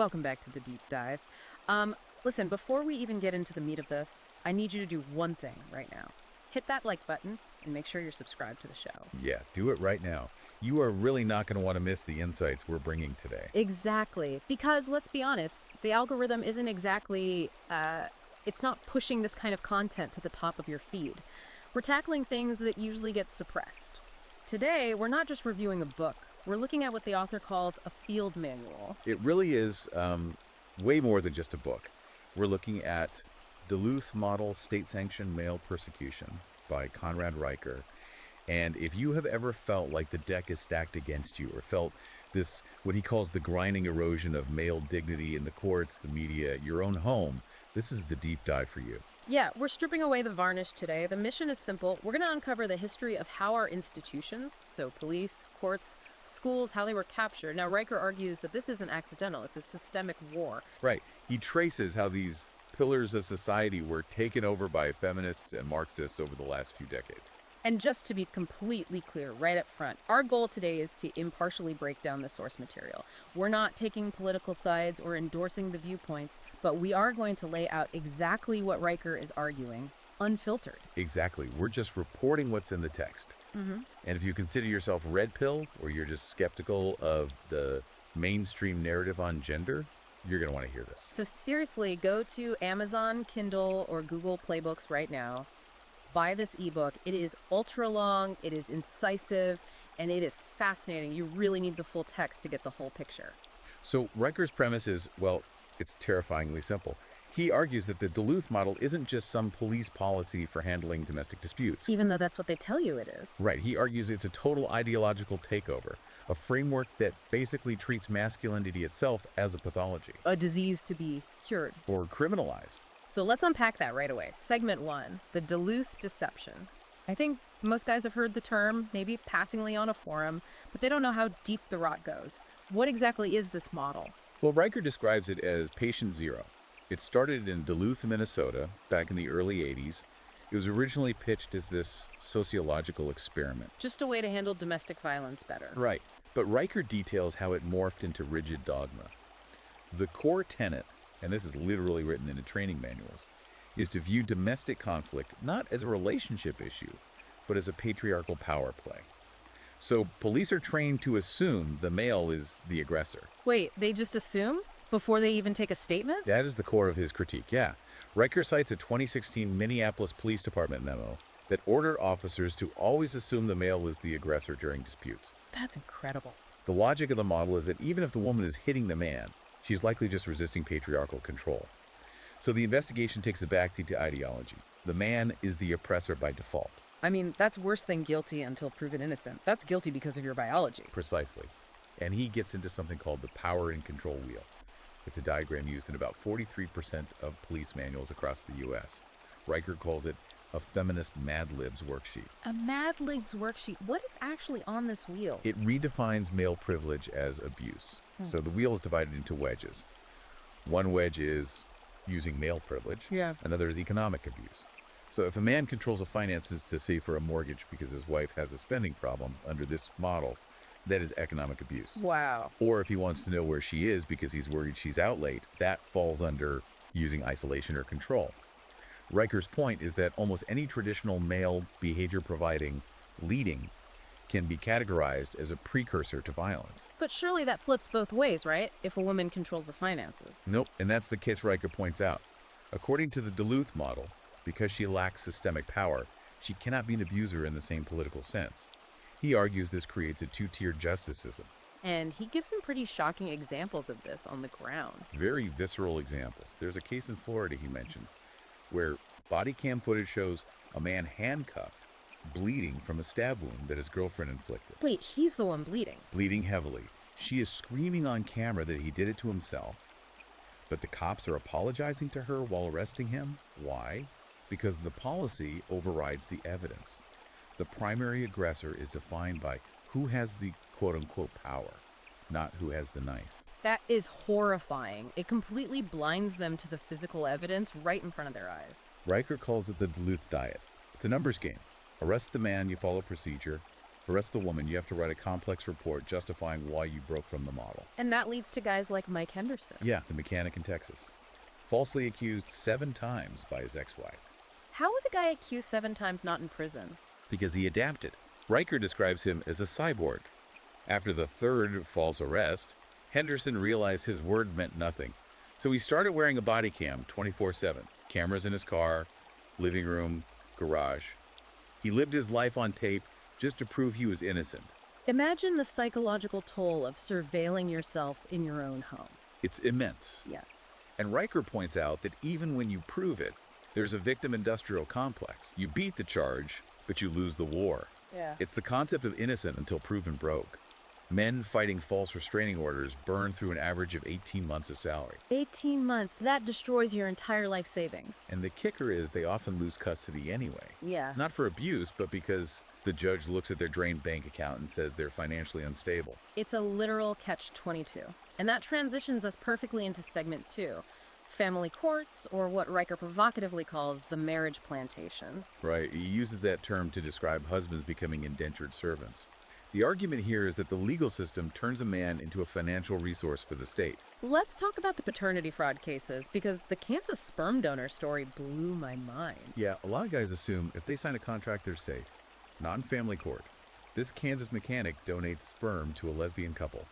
Welcome back to the deep dive. Listen, before we even get into the meat of this, I need you to do one thing right now. Hit that like button and make sure you're subscribed to the show. Yeah, do it right now. You are really not going to want to miss the insights we're bringing today. Exactly. Because let's be honest, the algorithm isn't exactly, it's not pushing this kind of content to the top of your feed. We're tackling things that usually get suppressed. Today, we're not just reviewing a book. We're looking at what the author calls a field manual. It really is way more than just a book. We're looking at Duluth Model State-Sanctioned Male Persecution by Conrad Riker. And if you have ever felt like the deck is stacked against you, or felt this, what he calls the grinding erosion of male dignity in the courts, the media, your own home, this is the deep dive for you. Yeah, we're stripping away the varnish today. The mission is simple. We're going to uncover the history of how our institutions, so police, courts, schools, how they were captured. Now, Riker argues that this isn't accidental. It's a systemic war. Right. He traces how these pillars of society were taken over by feminists and Marxists over the last few decades. And just to be completely clear right up front, our goal today is to impartially break down the source material. We're not taking political sides or endorsing the viewpoints, but we are going to lay out exactly what Riker is arguing, unfiltered. Exactly. We're just reporting what's in the text. And if you consider yourself red pill, or you're just skeptical of the mainstream narrative on gender, you're going to want to hear this. So seriously, go to Amazon, Kindle, or Google Playbooks right now. Buy this ebook. It is ultra long, it is incisive, and it is fascinating. You really need the full text to get the whole picture. So Riker's premise is, well, it's terrifyingly simple. He argues that the Duluth model isn't just some police policy for handling domestic disputes. Even though that's what they tell you it is. Right. He argues it's a total ideological takeover, a framework that basically treats masculinity itself as a pathology. A disease to be cured. Or criminalized. So let's unpack that right away. Segment 1, the Duluth deception. I think most guys have heard the term, maybe passingly on a forum, but they don't know how deep the rot goes. What exactly is this model? Well, Riker describes it as patient zero. It started in Duluth, Minnesota, back in the early 80s. It was originally pitched as this sociological experiment. Just a way to handle domestic violence better. Right. But Riker details how it morphed into rigid dogma. The core tenet, and this is literally written into training manuals, is to view domestic conflict not as a relationship issue, but as a patriarchal power play. So police are trained to assume the male is the aggressor. Wait, they just assume? Before they even take a statement? That is the core of his critique, yeah. Riker cites a 2016 Minneapolis Police Department memo that ordered officers to always assume the male is the aggressor during disputes. That's incredible. The logic of the model is that even if the woman is hitting the man, she's likely just resisting patriarchal control. So the investigation takes a backseat to ideology. The man is the oppressor by default. I mean, that's worse than guilty until proven innocent. That's guilty because of your biology. Precisely. And he gets into something called the power and control wheel. It's a diagram used in about 43% of police manuals across the U.S. Riker calls it a feminist Mad Libs worksheet. A Mad Libs worksheet? What is actually on this wheel? It redefines male privilege as abuse. So the wheel is divided into wedges. One wedge is using male privilege. Yeah. Another is economic abuse. So if a man controls the finances to save for a mortgage because his wife has a spending problem under this model, that is economic abuse. Wow. Or if he wants to know where she is because he's worried she's out late, that falls under using isolation or control. Riker's point is that almost any traditional male behavior providing leading can be categorized as a precursor to violence. But surely that flips both ways, right? If a woman controls the finances. Nope, and that's the catch Riker points out. According to the Duluth model, because she lacks systemic power, she cannot be an abuser in the same political sense. He argues this creates a two-tiered justice system. And he gives some pretty shocking examples of this on the ground. Very visceral examples. There's a case in Florida he mentions where body cam footage shows a man handcuffed, bleeding from a stab wound that his girlfriend inflicted. Wait, he's the one bleeding. Bleeding heavily. She is screaming on camera that he did it to himself. But the cops are apologizing to her while arresting him. Why? Because the policy overrides the evidence. The primary aggressor is defined by who has the quote-unquote power, not who has the knife. That is horrifying. It completely blinds them to the physical evidence right in front of their eyes. Riker calls it the Duluth diet. It's a numbers game. Arrest the man, you follow procedure. Arrest the woman, you have to write a complex report justifying why you broke from the model. And that leads to guys like Mike Henderson. Yeah, the mechanic in Texas. Falsely accused 7 times by his ex-wife. How was a guy accused 7 times not in prison? Because he adapted. Riker describes him as a cyborg. After the 3rd false arrest, Henderson realized his word meant nothing. So he started wearing a body cam 24/7. Cameras in his car, living room, garage. He lived his life on tape just to prove he was innocent. Imagine the psychological toll of surveilling yourself in your own home. It's immense. Yeah. And Riker points out that even when you prove it, there's a victim industrial complex. You beat the charge, but you lose the war. Yeah. It's the concept of innocent until proven broke. Men fighting false restraining orders burn through an average of 18 months of salary. 18 months, that destroys your entire life savings. And the kicker is they often lose custody anyway. Yeah. Not for abuse, but because the judge looks at their drained bank account and says they're financially unstable. It's a literal catch-22. And that transitions us perfectly into segment 2. Family courts, or what Riker provocatively calls the marriage plantation. Right, he uses that term to describe husbands becoming indentured servants. The argument here is that the legal system turns a man into a financial resource for the state. Let's talk about the paternity fraud cases, because the Kansas sperm donor story blew my mind. Yeah, a lot of guys assume if they sign a contract, they're safe. Not in family court. This Kansas mechanic donates sperm to a lesbian couple.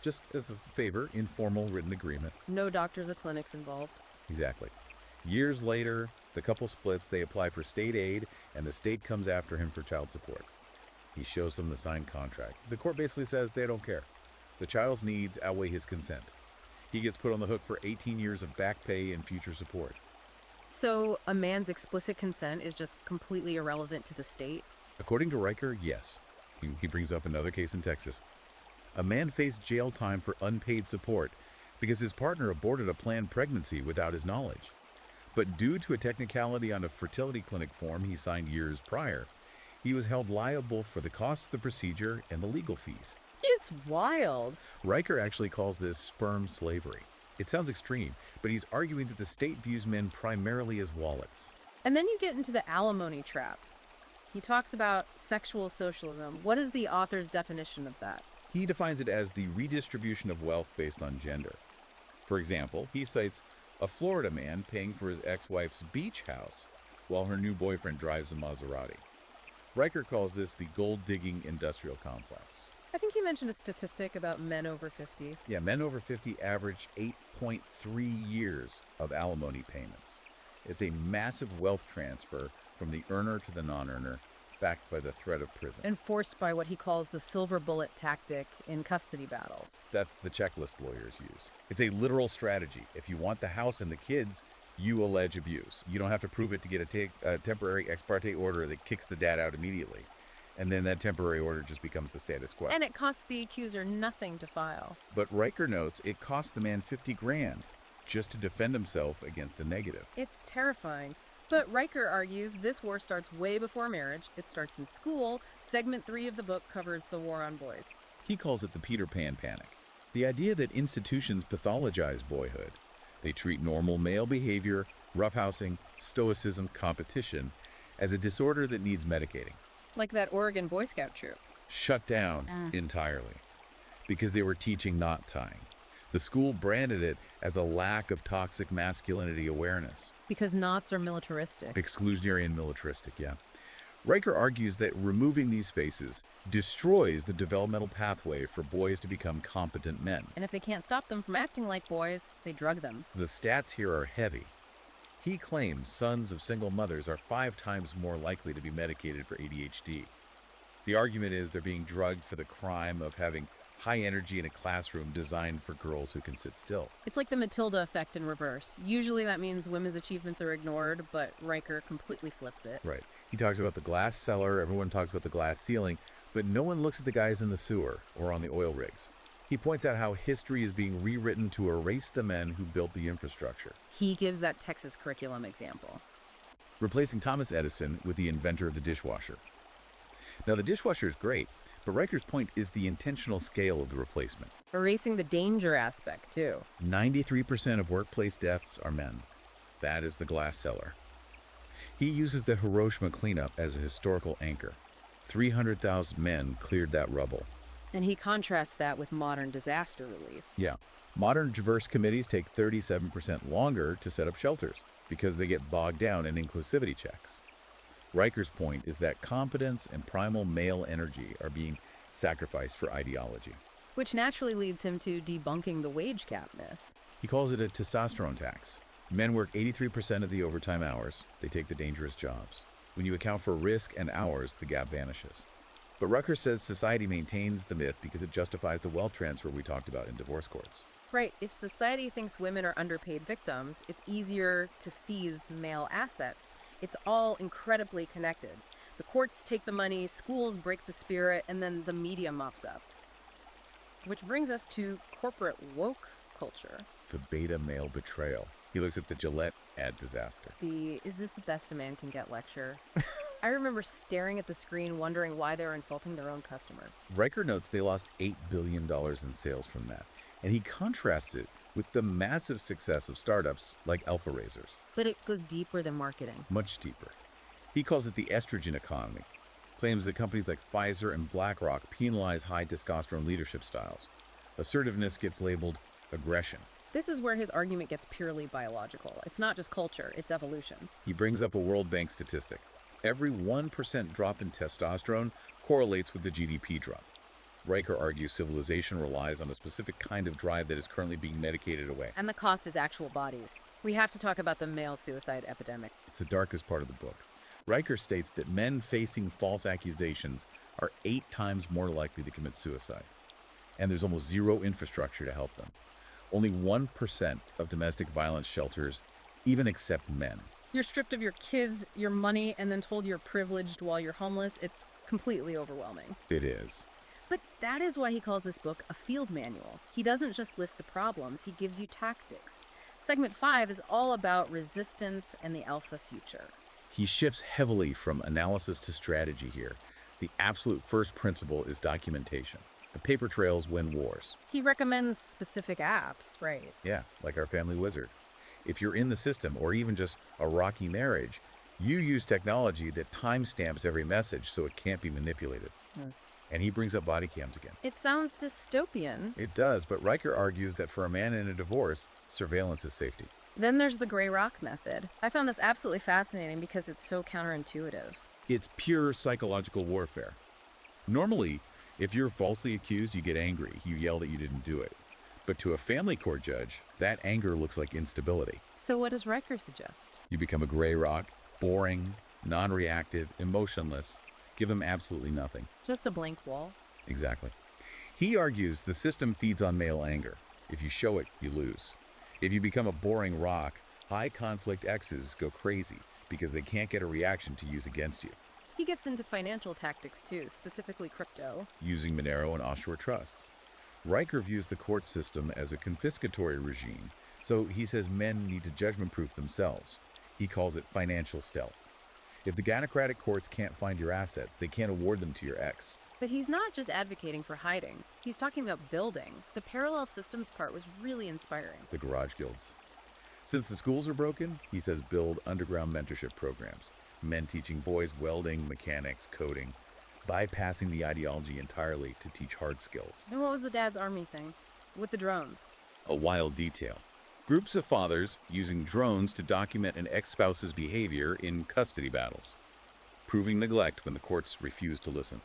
Just as a favor, informal written agreement. No doctors or clinics involved. Exactly. Years later, the couple splits, they apply for state aid, and the state comes after him for child support. He shows them the signed contract. The court basically says they don't care. The child's needs outweigh his consent. He gets put on the hook for 18 years of back pay and future support. So a man's explicit consent is just completely irrelevant to the state? According to Riker, yes. He brings up another case in Texas. A man faced jail time for unpaid support because his partner aborted a planned pregnancy without his knowledge. But due to a technicality on a fertility clinic form he signed years prior, he was held liable for the costs of the procedure and the legal fees. It's wild. Riker actually calls this sperm slavery. It sounds extreme, but he's arguing that the state views men primarily as wallets. And then you get into the alimony trap. He talks about sexual socialism. What is the author's definition of that? He defines it as the redistribution of wealth based on gender. For example, he cites a Florida man paying for his ex-wife's beach house while her new boyfriend drives a Maserati. Riker calls this the gold-digging industrial complex. I think he mentioned a statistic about men over 50. Yeah, men over 50 average 8.3 years of alimony payments. It's a massive wealth transfer from the earner to the non-earner, backed by the threat of prison. Enforced by what he calls the silver bullet tactic in custody battles. That's the checklist lawyers use. It's a literal strategy. If you want the house and the kids, you allege abuse. You don't have to prove it to get a temporary ex parte order that kicks the dad out immediately. And then that temporary order just becomes the status quo. And it costs the accuser nothing to file. But Riker notes it cost the man 50 grand just to defend himself against a negative. It's terrifying. But Riker argues this war starts way before marriage. It starts in school. Segment 3 of the book covers the war on boys. He calls it the Peter Pan panic. The idea that institutions pathologize boyhood. They treat normal male behavior, roughhousing, stoicism, competition as a disorder that needs medicating. Like that Oregon Boy Scout troop. Shut down entirely because they were teaching knot tying. The school branded it as a lack of toxic masculinity awareness. Because knots are militaristic. Exclusionary and militaristic, yeah. Riker argues that removing these spaces destroys the developmental pathway for boys to become competent men. And if they can't stop them from acting like boys, they drug them. The stats here are heavy. He claims sons of single mothers are 5 times more likely to be medicated for ADHD. The argument is they're being drugged for the crime of having high energy in a classroom designed for girls who can sit still. It's like the Matilda effect in reverse. Usually that means women's achievements are ignored, but Riker completely flips it. Right. He talks about the glass cellar, everyone talks about the glass ceiling, but no one looks at the guys in the sewer or on the oil rigs. He points out how history is being rewritten to erase the men who built the infrastructure. He gives that Texas curriculum example. Replacing Thomas Edison with the inventor of the dishwasher. Now, the dishwasher is great, but Riker's point is the intentional scale of the replacement. Erasing the danger aspect, too. 93% of workplace deaths are men. That is the glass cellar. He uses the Hiroshima cleanup as a historical anchor. 300,000 men cleared that rubble. And he contrasts that with modern disaster relief. Yeah. Modern diverse committees take 37% longer to set up shelters because they get bogged down in inclusivity checks. Riker's point is that competence and primal male energy are being sacrificed for ideology. Which naturally leads him to debunking the wage gap myth. He calls it a testosterone tax. Men work 83% of the overtime hours. They take the dangerous jobs. When you account for risk and hours, the gap vanishes. But Riker says society maintains the myth because it justifies the wealth transfer we talked about in divorce courts. Right, if society thinks women are underpaid victims, it's easier to seize male assets. It's all incredibly connected. The courts take the money, schools break the spirit, and then the media mops up. Which brings us to corporate woke culture. The beta male betrayal. He looks at the Gillette ad disaster. Is this the best a man can get lecture? I remember staring at the screen wondering why they were insulting their own customers. Riker notes they lost $8 billion in sales from that, and he contrasts it with the massive success of startups like Alpha Razors. But it goes deeper than marketing. Much deeper. He calls it the estrogen economy, claims that companies like Pfizer and BlackRock penalize high testosterone leadership styles. Assertiveness gets labeled aggression. This is where his argument gets purely biological. It's not just culture, it's evolution. He brings up a World Bank statistic. Every 1% drop in testosterone correlates with the GDP drop. Riker argues civilization relies on a specific kind of drive that is currently being medicated away. And the cost is actual bodies. We have to talk about the male suicide epidemic. It's the darkest part of the book. Riker states that men facing false accusations are 8 times more likely to commit suicide. And there's almost zero infrastructure to help them. Only 1% of domestic violence shelters even accept men. You're stripped of your kids, your money, and then told you're privileged while you're homeless. It's completely overwhelming. It is. But that is why he calls this book a field manual. He doesn't just list the problems, he gives you tactics. Segment 5 is all about resistance and the alpha future. He shifts heavily from analysis to strategy here. The absolute first principle is documentation. The paper trails win wars. He recommends specific apps, right? Yeah, like our family wizard. If you're in the system, or even just a rocky marriage, you use technology that timestamps every message so it can't be manipulated. And he brings up body cams again. It sounds dystopian. It does, but Riker argues that for a man in a divorce, surveillance is safety. Then there's the gray rock method. I found this absolutely fascinating because it's so counterintuitive. It's pure psychological warfare. Normally, if you're falsely accused, you get angry. You yell that you didn't do it. But to a family court judge, that anger looks like instability. So what does Riker suggest? You become a gray rock, boring, non-reactive, emotionless. Give them absolutely nothing. Just a blank wall. Exactly. He argues the system feeds on male anger. If you show it, you lose. If you become a boring rock, high conflict exes go crazy because they can't get a reaction to use against you. He gets into financial tactics too, specifically crypto. Using Monero and offshore trusts. Riker views the court system as a confiscatory regime, so he says men need to judgment-proof themselves. He calls it financial stealth. If the gynocratic courts can't find your assets, they can't award them to your ex. But he's not just advocating for hiding. He's talking about building. The parallel systems part was really inspiring. The garage guilds. Since the schools are broken, he says build underground mentorship programs. Men teaching boys welding, mechanics, coding, bypassing the ideology entirely to teach hard skills. And what was the dad's army thing? With the drones? A wild detail. Groups of fathers using drones to document an ex-spouse's behavior in custody battles. Proving neglect when the courts refuse to listen.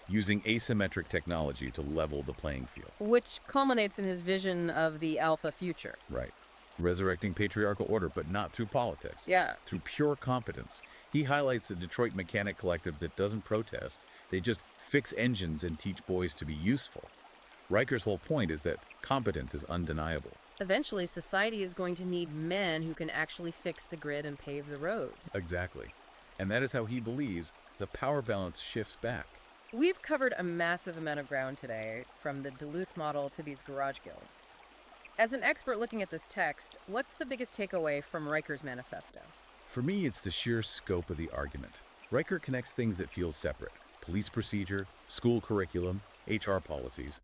Using asymmetric technology to level the playing field. Which culminates in his vision of the alpha future. Right. Resurrecting patriarchal order, but not through politics. Yeah. Through pure competence. He highlights a Detroit mechanic collective that doesn't protest. They just fix engines and teach boys to be useful. Riker's whole point is that competence is undeniable. Eventually, society is going to need men who can actually fix the grid and pave the roads. Exactly. And that is how he believes the power balance shifts back. We've covered a massive amount of ground today, from the Duluth Model to these garage guilds. As an expert looking at this text, what's the biggest takeaway from Riker's manifesto? For me, it's the sheer scope of the argument. Riker connects things that feel separate. Police procedure, school curriculum, HR policies,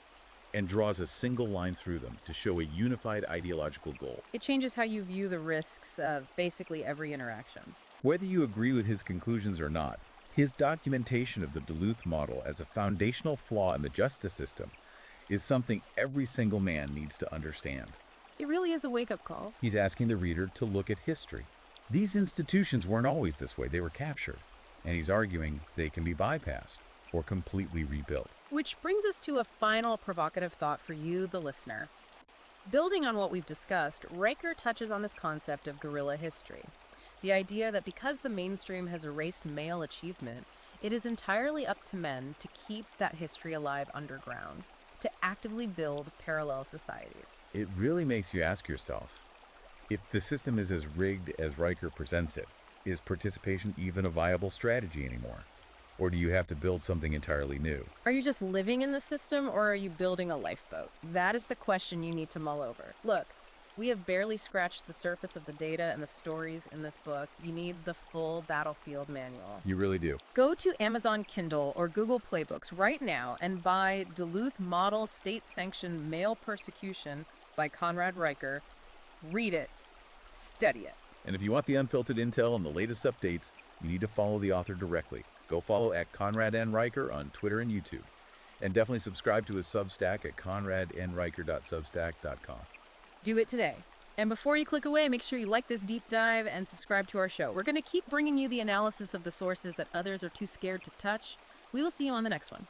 and draws a single line through them to show a unified ideological goal. It changes how you view the risks of basically every interaction. Whether you agree with his conclusions or not, His documentation of the Duluth model as a foundational flaw in the justice system is something every single man needs to understand. It really is a wake-up call. He's asking the reader to look at history. These institutions weren't always this way, they were captured. And he's arguing they can be bypassed or completely rebuilt. Which brings us to a final provocative thought for you, the listener. Building on what we've discussed, Riker touches on this concept of guerrilla history. The idea that because the mainstream has erased male achievement, it is entirely up to men to keep that history alive underground, to actively build parallel societies. It really makes you ask yourself, if the system is as rigged as Riker presents it, is participation even a viable strategy anymore? Or do you have to build something entirely new? Are you just living in the system, or are you building a lifeboat? That is the question you need to mull over. Look, we have barely scratched the surface of the data and the stories in this book. You need the full battlefield manual. You really do. Go to Amazon Kindle or Google Playbooks right now and buy Duluth Model State-Sanctioned Male Persecution by Conrad Riker. Read it. Study it. And if you want the unfiltered intel and the latest updates, you need to follow the author directly. Go follow at Conrad N. Riker on Twitter and YouTube. And definitely subscribe to his Substack at conradnriker.substack.com. Do it today. And before you click away, make sure you like this deep dive and subscribe to our show. We're going to keep bringing you the analysis of the sources that others are too scared to touch. We will see you on the next one.